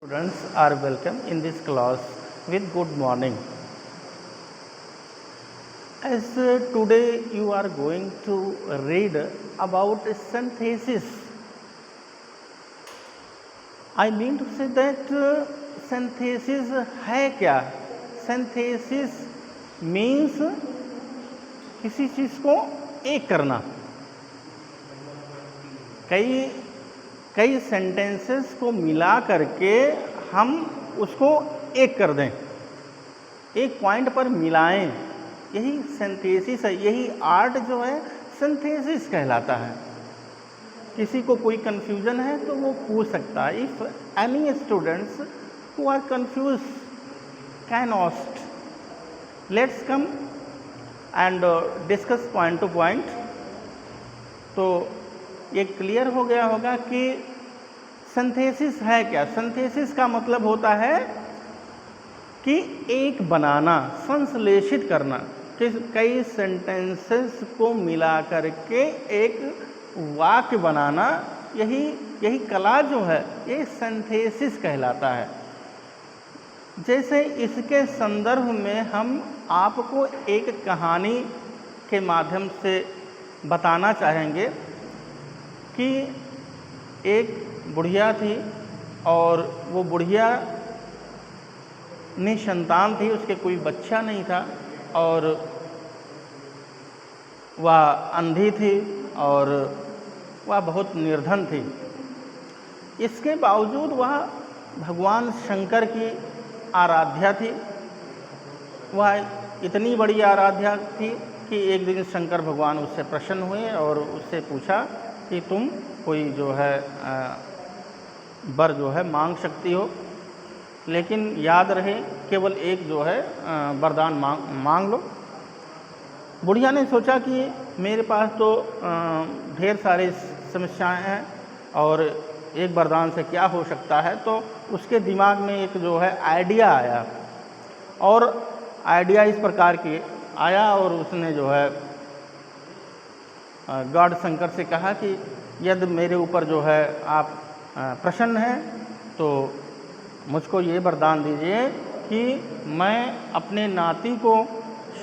Students are welcome in this class with good morning. As today you are going to read about synthesis. I mean to say that synthesis है क्या? Synthesis means किसी चीज़ को एक करना. कई sentences को मिला करके हम उसको एक कर दें, एक पॉइंट पर मिलाएं, यही सिंथेसिस है. यही आर्ट जो है सिंथेसिस कहलाता है. किसी को कोई कन्फ्यूजन है तो वो पूछ सकता है. If any students who are confuse can ask. Let's come and discuss point to point. तो ये क्लियर हो गया होगा कि सिंथेसिस है क्या. सिंथेसिस का मतलब होता है कि एक बनाना, संश्लेषित करना, कि कई सेंटेंसेस को मिला करके एक वाक्य बनाना. यही कला जो है ये सिंथेसिस कहलाता है. जैसे इसके संदर्भ में हम आपको एक कहानी के माध्यम से बताना चाहेंगे कि एक बुढ़िया थी और वो बुढ़िया निसंतान थी, उसके कोई बच्चा नहीं था और वह अंधी थी और वह बहुत निर्धन थी. इसके बावजूद वह भगवान शंकर की आराध्या थी. वह इतनी बड़ी आराध्या थी कि एक दिन शंकर भगवान उससे प्रसन्न हुए और उससे पूछा कि तुम कोई जो है वर जो है मांग सकती हो, लेकिन याद रहे केवल एक जो है वरदान मांग लो. बुढ़िया ने सोचा कि मेरे पास तो ढेर सारी समस्याएं हैं और एक वरदान से क्या हो सकता है. तो उसके दिमाग में एक जो है आइडिया आया और आइडिया इस प्रकार की आया और उसने जो है गॉड शंकर से कहा कि यदि मेरे ऊपर जो है आप प्रसन्न हैं तो मुझको ये वरदान दीजिए कि मैं अपने नाती को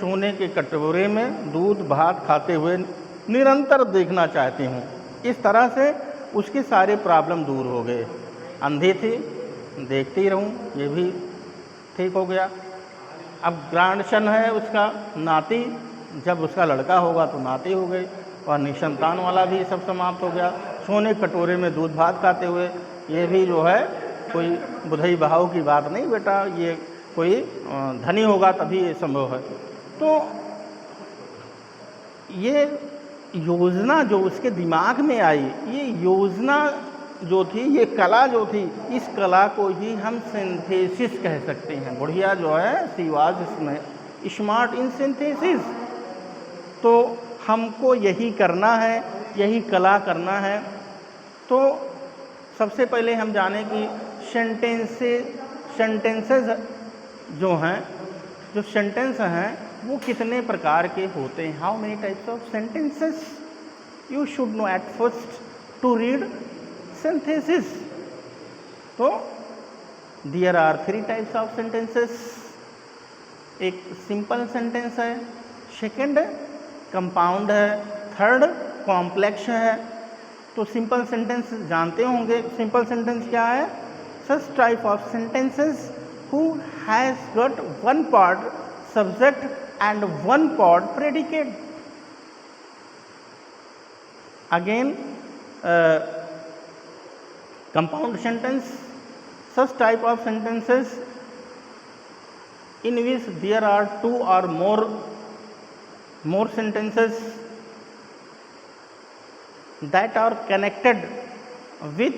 सोने के कटोरे में दूध भात खाते हुए निरंतर देखना चाहती हूँ. इस तरह से उसके सारे प्रॉब्लम दूर हो गए. अंधी थी, देखती रहूँ, ये भी ठीक हो गया. अब ग्रैंडसन है उसका, नाती, जब उसका लड़का होगा तो नाती हो गई और निसंतान वाला भी सब समाप्त हो गया. सोने कटोरे में दूध भात खाते हुए, ये भी जो है कोई बुधई बहाव की बात नहीं बेटा, ये कोई धनी होगा तभी ये संभव है. तो ये योजना जो उसके दिमाग में आई, ये योजना जो थी, ये कला जो थी, इस कला को ही हम सिंथेसिस कह सकते हैं. बुढ़िया जो है शी वाज इसमें स्मार्ट इन सिंथेसिस. तो हमको यही करना है, यही कला करना है. तो सबसे पहले हम जाने कि सेंटेंसेस जो हैं, जो सेंटेंस हैं वो कितने प्रकार के होते हैं. How many types of sentences you should know at first to read synthesis. तो there are 3 types of sentences. एक सिंपल सेंटेंस है, सेकंड कंपाउंड है, थर्ड कॉम्प्लेक्स है. तो सिंपल सेंटेंस जानते होंगे. सिंपल सेंटेंस क्या है? Such type of sentences who has got one part subject and one part predicate. Again compound sentence, such type of sentences in which there are 2 or more sentences that are connected with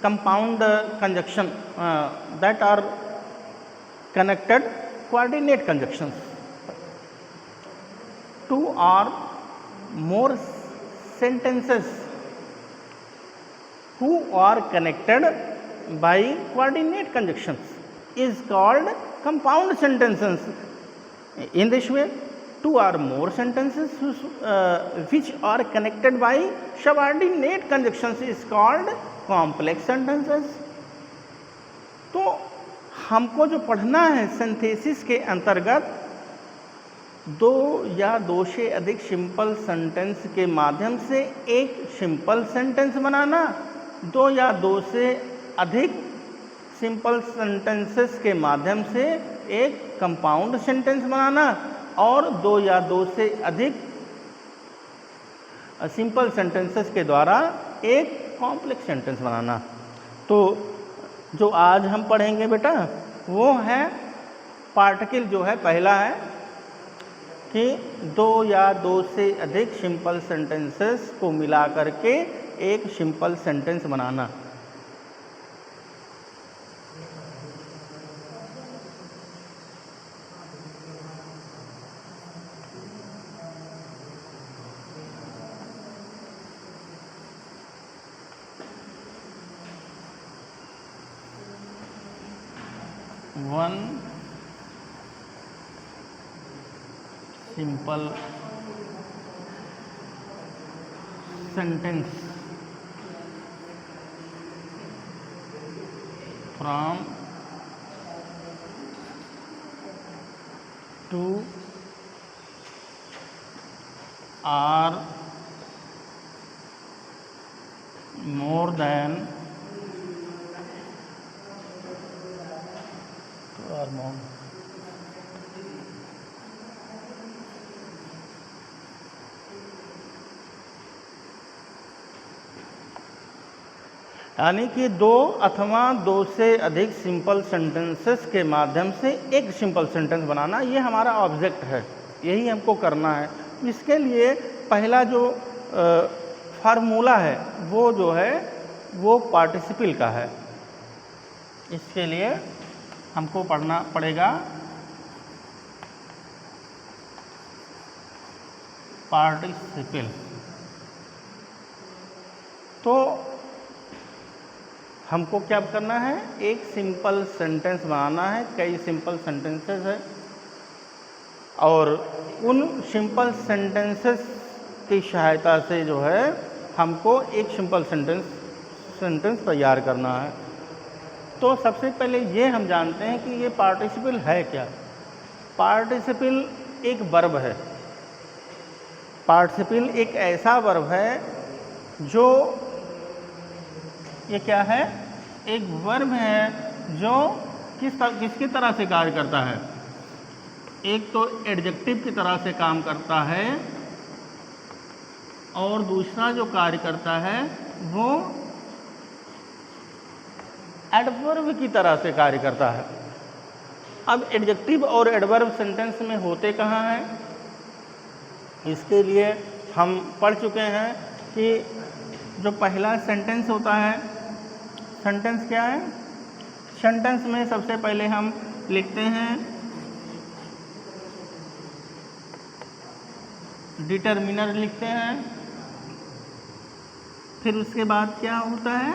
compound conjunction, that are connected coordinate conjunctions. 2 or more sentences who are connected by coordinate conjunctions is called compound sentences. In this way, 2 or more sentences which are connected by subordinate conjunctions is called complex sentences. तो हमको जो पढ़ना है synthesis के अंतर्गत दो या दो से अधिक सिंपल सेंटेंस के माध्यम से एक सिंपल सेंटेंस बनाना, दो या दो से अधिक सिंपल सेंटेंसेस के माध्यम से एक कंपाउंड सेंटेंस बनाना और दो या दो से अधिक सिंपल सेंटेंसेस के द्वारा एक कॉम्प्लेक्स सेंटेंस बनाना। तो जो आज हम पढ़ेंगे बेटा वो है पार्टिकल जो है पहला है कि दो या दो से अधिक सिंपल सेंटेंसेस को मिला करके एक सिंपल सेंटेंस बनाना। One simple sentence from two or more than यानी कि दो अथवा दो से अधिक सिंपल सेंटेंसेस के माध्यम से एक सिंपल सेंटेंस बनाना, ये हमारा ऑब्जेक्ट है, यही हमको करना है। इसके लिए पहला जो फार्मूला है वो जो है वो पार्टिसिपल का है। इसके लिए हमको पढ़ना पड़ेगा पार्टिसिपल। तो हमको क्या करना है, एक सिंपल सेंटेंस बनाना है, कई सिंपल सेंटेंसेस है और उन सिंपल सेंटेंसेस की सहायता से जो है हमको एक सिंपल सेंटेंस तैयार करना है। तो सबसे पहले ये हम जानते हैं कि ये पार्टिसिपल है क्या। पार्टिसिपल एक वर्ब है। पार्टिसिपल एक ऐसा वर्ब है जो ये क्या है, एक वर्ब है जो किसकी तरह से कार्य करता है। एक तो एडजेक्टिव की तरह से काम करता है और दूसरा जो कार्य करता है वो एडवर्ब की तरह से कार्य करता है। अब एडजेक्टिव और एडवर्ब सेंटेंस में होते कहाँ हैं, इसके लिए हम पढ़ चुके हैं कि जो पहला सेंटेंस होता है, सेंटेंस क्या है, सेंटेंस में सबसे पहले हम लिखते हैं डिटर्मिनर लिखते हैं, फिर उसके बाद क्या होता है,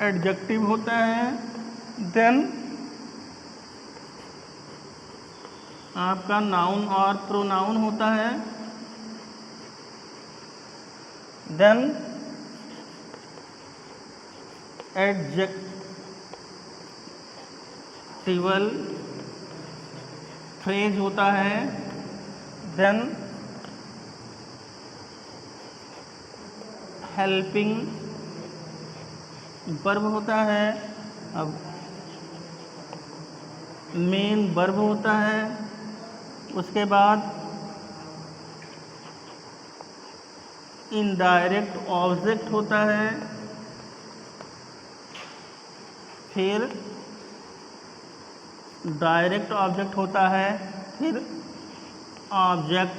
एडजेक्टिव होता है, देन आपका नाउन और प्रोनाउन होता है, देन एडजेक्टिवल फ्रेज होता है, देन हेल्पिंग वर्ब होता है, अब मेन वर्ब होता है, उसके बाद इनडायरेक्ट ऑब्जेक्ट होता है, फिर डायरेक्ट ऑब्जेक्ट होता है, फिर ऑब्जेक्ट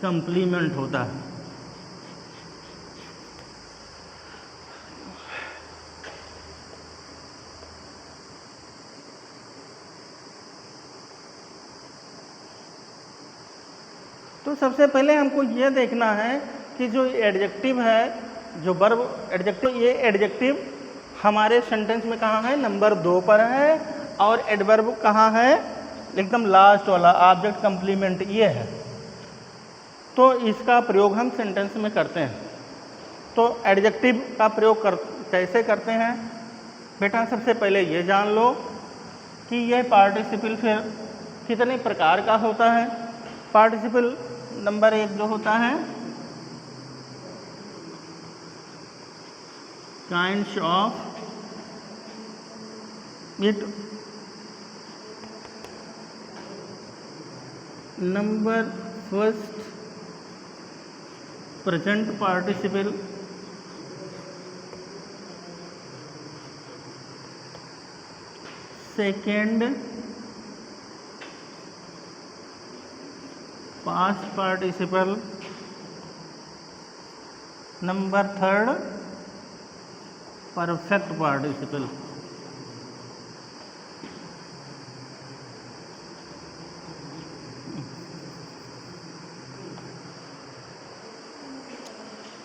कंप्लीमेंट होता है। तो सबसे पहले हमको ये देखना है कि जो एडजेक्टिव है, जो वर्ब एडजेक्टिव, ये एडजेक्टिव हमारे सेंटेंस में कहाँ है, नंबर 2 पर है, और एडवर्ब कहाँ है, एकदम लास्ट वाला ऑब्जेक्ट कंप्लीमेंट ये है। तो इसका प्रयोग हम सेंटेंस में करते हैं। तो एडजेक्टिव का प्रयोग कैसे करते हैं बेटा, सबसे पहले ये जान लो कि यह पार्टिसिपल फिर कितने प्रकार का होता है। पार्टिसिपल नंबर 1 जो होता है kinds of it, number first present participle, second past participle, number third perfect participle.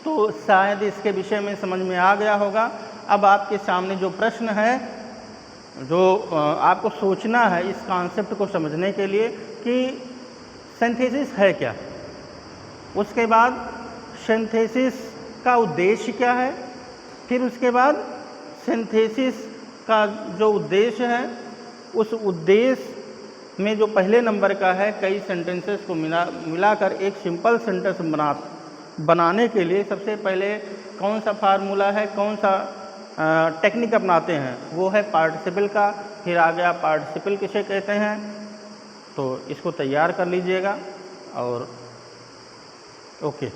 तो शायद इसके विषय में समझ में आ गया होगा। अब आपके सामने जो प्रश्न है, जो आपको सोचना है इस कॉन्सेप्ट को समझने के लिए कि सिंथेसिस है क्या, उसके बाद सिंथेसिस का उद्देश्य क्या है, फिर उसके बाद सिंथेसिस का जो उद्देश्य है उस उद्देश्य में जो पहले नंबर का है, कई सेंटेंसेस को मिलाकर एक सिंपल सेंटेंस बनाने के लिए सबसे पहले कौन सा फार्मूला है, कौन सा टेक्निक अपनाते हैं, वो है पार्टिसिपल का। फिर आ गया पार्टिसिपल किसे कहते हैं, तो इसको तैयार कर लीजिएगा और ओके।